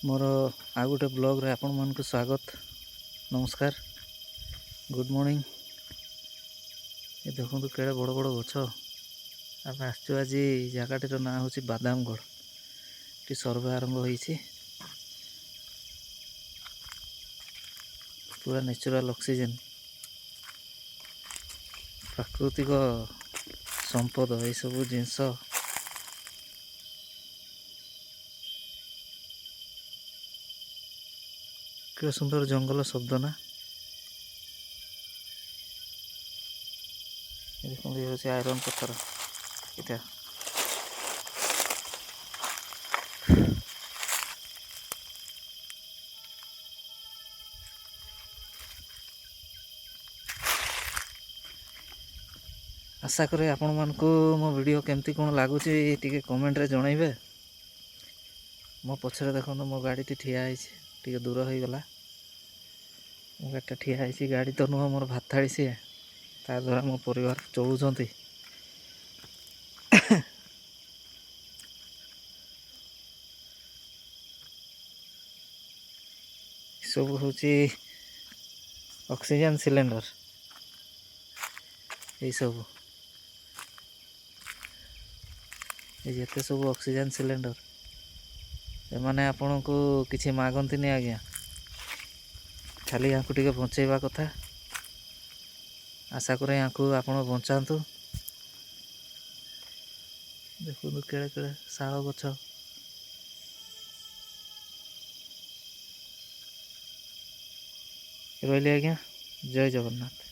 मोर आउ गोटे ब्लॉग रे आपण मानक स्वागत नमस्कार गुड मॉर्निंग। ये देखो केड़े बड़ बड़ गछ आम आसचु आज जगटर ना हूँ बादामगढ़ टी सर्वे आरंभ होती पूरा नेचुरल ऑक्सीजन प्राकृतिक संपद ये सब जिनस के सुंदर जंगल शब्द ना देखो ये हूँ आयरन पत्थर इटा आशा करे आपण मानकु मो वीडियो केमती कौन लगुच टी कमेंट रे जनइबे। मो पछरे देखो मो गाड़ी ठिया है दूर हो गला मो गाड़ी ठिया है गाड़ी तो नुह मोर भाताड़ी सी ता द्वारा मो परिवार चलुंट सब हूँ ऑक्सीजन सिलेंडर ये सब ये सब ऑक्सीजन सिलेंडर एमाने आपण को किसी मागंती नहीं आज्ञा खाली यहाँ टे बचेवा कथा। आशा करें यहाँ आपण बचातु देखो केड़े केड़े शाल गछ रही आज्ञा। जय जगन्नाथ।